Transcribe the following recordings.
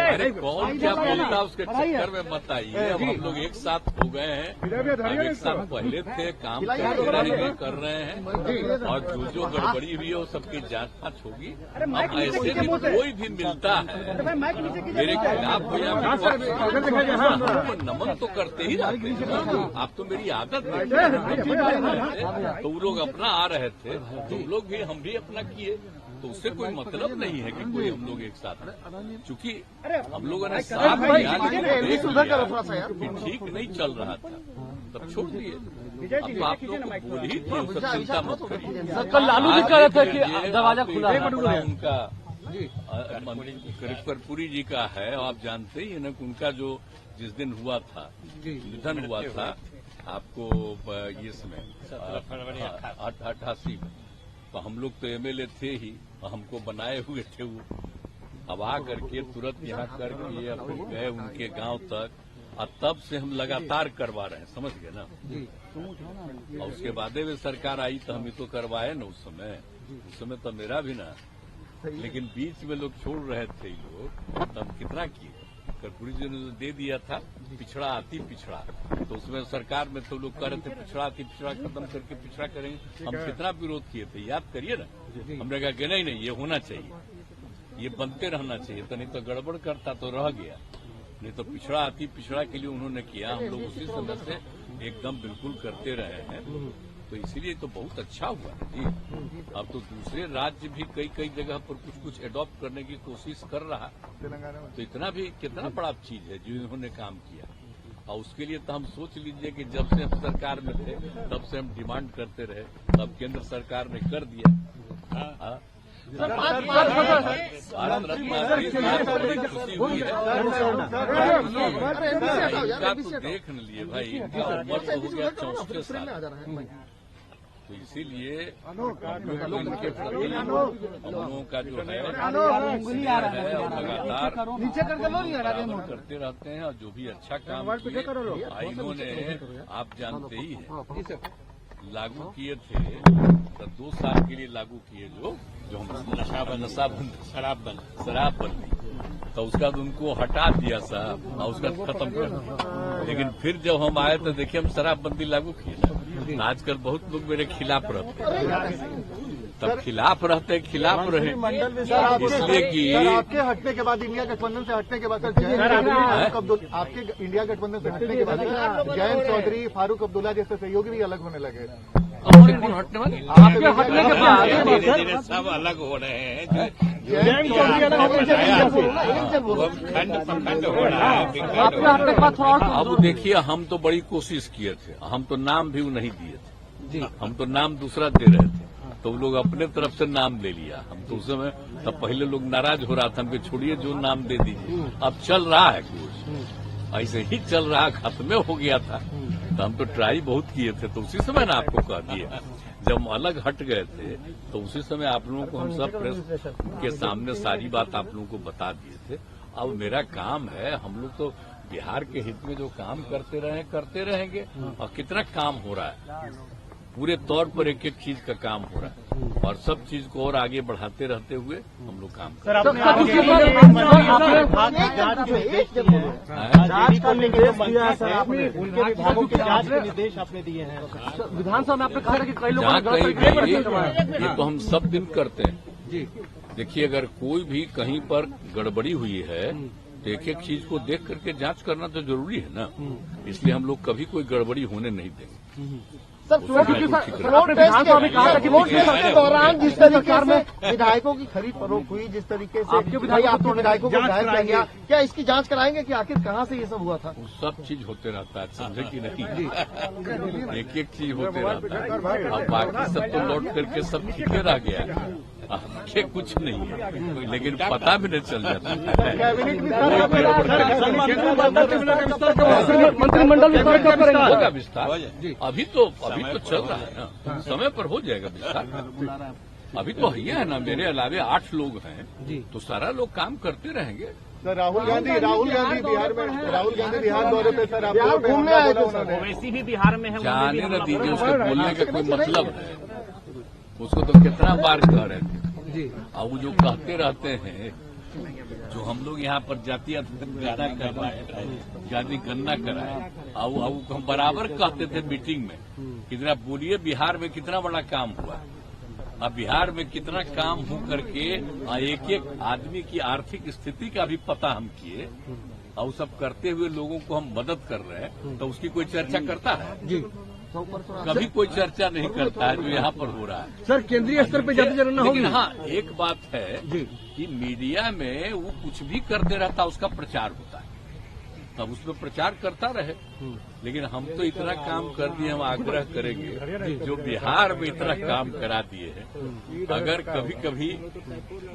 अरे कौन क्या बोलता उसके चक्कर में मत आइए। अब हम लोग एक साथ हो गए हैं, हम एक साथ पहले थे, काम कर रहे हैं और जो गड़बड़ी हुई है वो सबकी जांच होगी। अब ऐसे भी कोई भी मिलता है मेरे खिलाफ हो या नमन तो करते ही रहते हैं। आप तो मेरी आदत है, तो वो लोग अपना आ रहे थे, तो लोग भी हम भी अपना किए, तो उससे कोई मतलब नहीं है कि कोई हम लोग एक साथ हैं। चूंकि हम लोगों ने साथ ठीक नहीं चल रहा था तब छोड़ दिए। अब आप लोग बोल ही थे, चिंता मत करिए। कल लालू जी कह रहे थे कि दरवाजा खुला है उनका कर्पूरी जी का है, आप जानते ही है ना कि उनका जो जिस दिन हुआ था, निधन हुआ था आपको ये समय 88 में, तो हम लोग तो एमएलए थे ही, हमको बनाए हुए थे वो। अब आ करके तुरंत यहाँ करके फिर गए उनके गांव तक, और तब से हम लगातार करवा रहे हैं, समझ गए ना। और उसके बाद में सरकार आई तो हम ही तो करवाए ना उस समय तो मेरा भी ना, लेकिन बीच में लोग छोड़ रहे थे लोग, तब कितना किए। कर्पूरी जी ने दे दिया था पिछड़ा अति पिछड़ा, तो उसमें सरकार में तो लोग कह रहे थे पिछड़ा अति पिछड़ा खत्म करके पिछड़ा करेंगे। हम कितना विरोध किए थे, याद करिए ना। हमने कहा कि नहीं ये होना चाहिए, ये बनते रहना चाहिए, तो नहीं तो गड़बड़ करता तो रह गया, नहीं तो पिछड़ा अति पिछड़ा के लिए उन्होंने किया। हम लोग उसी समय से एकदम बिल्कुल करते रहे हैं, तो इसीलिए तो बहुत अच्छा हुआ है जी। अब तो दूसरे राज्य भी कई जगह पर कुछ एडॉप्ट करने की कोशिश कर रहा, तो इतना भी कितना बड़ा चीज है जो इन्होंने काम किया। और उसके लिए तो हम सोच लीजिए कि जब से हम सरकार में थे तब से हम डिमांड करते रहे, तब केंद्र सरकार ने कर दिया। भारत रत्न बड़ी खुशी हुई है। इनका तो देख न लिए भाई, इनका उम्र तो हो गया 64 साल, तो इसीलिए इनके प्रति हम लोगों का जो है लगातार करते रहते हैं, और जो भी अच्छा काम किए इन्होंने आप जानते ही हैं लागू किए थे, तो 2 साल के लिए लागू किए जो हम शराबबंदी, तो उसका उनको हटा दिया साहब, और उसका खत्म कर दिया। लेकिन फिर जब हम आए तो देखिए हम शराबबंदी लागू किए ना। आजकल बहुत लोग मेरे खिलाफ रहते, तब खिलाफ रहे, इसलिए कि आपके हटने के बाद, इंडिया गठबंधन से हटने के बाद, आपके इंडिया गठबंधन से हटने के बाद जयंत चौधरी, फारूक अब्दुल्ला जैसे सहयोगी भी अलग होने लगे। कौन हटने वाले? आपके हटने के बाद धीरे सब अलग हो रहे हैं। जयंत चौधरी अलग हो रहा है। अब देखिए हम तो बड़ी कोशिश किए थे, हम तो नाम भी नहीं दिए थे, हम तो नाम दूसरा दे रहे थे, तो लोग अपने तरफ से नाम ले लिया। हम तो उस समय तब पहले लोग नाराज हो रहा था, हमको छोड़िए जो नाम दे दीजिए। अब चल रहा है कुछ ऐसे ही चल रहा, खत्म हो गया था, तो हम तो ट्राई बहुत किए थे, तो उसी समय ना आपको कह दिए जब हम अलग हट गए थे, तो उसी समय आप लोगों को हम सब प्रेस के सामने सारी बात आप लोगों को बता दिए थे। अब मेरा काम है, हम लोग तो बिहार के हित में जो काम करते रहेंगे, और कितना काम हो रहा है, पूरे तौर पर एक चीज का काम हो रहा है, और सब चीज को और आगे बढ़ाते रहते हुए हम लोग काम कर रहे निर्देश आपने दिए हैं विधानसभा में। आपने कहा कि कई लोग ये तो हम सब दिन करते हैं जी। देखिए अगर कोई भी कहीं पर गड़बड़ी हुई है तो एक चीज को देख करके जांच करना तो जरूरी है ना, इसलिए हम लोग कभी कोई गड़बड़ी होने नहीं देंगे। सर, फ्लोर टेस्ट के दौरान जिस तरीके से विधायकों की खरीद फरोख्त हुई, जिस तरीके से आपके विधायकों को विधायक किया गया, क्या इसकी जांच कराएंगे कि आखिर कहां से ये सब हुआ था? सब चीज होते रहता है, समझे कि नहीं, एक चीज होते रहता है। अब बाकी सब तो लौट करके सब ठीक रह गया, ये कुछ नहीं है, लेकिन पता भी नहीं चल जाता। मंत्रिमंडल होगा विस्तार, अभी तो चल रहा है ना, समय पर हो जाएगा विस्तार। अभी तो है ना, मेरे अलावे 8 लोग हैं, तो सारा लोग काम करते रहेंगे। सर राहुल गांधी बिहार में, बिहार दौरे पे सर आप घूमने आए थे, वैसी भी बिहार में है, जाने न दीजिए, उसको बोलने का कोई मतलब है, उसको तो कितना बार कह रहे थे। जी। और वो जो कहते रहते हैं, जो हम लोग यहाँ पर जातीय गणना करवाए, जाति गणना कराए, और हम बराबर कहते थे मीटिंग में, कितना बोलिए बिहार में कितना बड़ा काम हुआ। अब बिहार में कितना काम हो करके एक एक आदमी की आर्थिक स्थिति का भी पता हम किए, और सब करते हुए लोगों को हम मदद कर रहे हैं, तो उसकी कोई चर्चा करता है? जी कभी कोई चर्चा नहीं करता है जो यहाँ पर हो रहा है। सर, केंद्रीय स्तर पे जाति जनगणना होगी। लेकिन हाँ, एक बात है जी कि मीडिया में वो कुछ भी करते रहता, उसका प्रचार होता है, तब उसमें प्रचार करता रहे। लेकिन हम तो इतना काम कर दिए, हम आग्रह करेंगे जो बिहार में इतना काम करा दिए हैं, अगर कभी कभी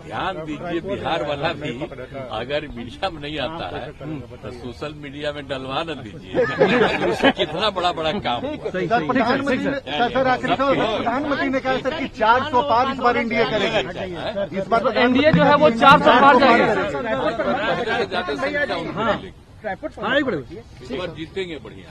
ध्यान दीजिए, बिहार वाला भी अगर मीडिया में नहीं आता है तो सोशल मीडिया में डलवा न दीजिए, उससे कितना बड़ा बड़ा काम हुआ। सर, प्रधानमंत्री ने कहा सर कि 400 पार इस बार एनडीए करेगा। इस बार एनडीए जो है वो 400 पार जाएगा। ज्यादा संख्या उनको मिलेगी। हाँ, इस बार जीतेंगे बढ़िया।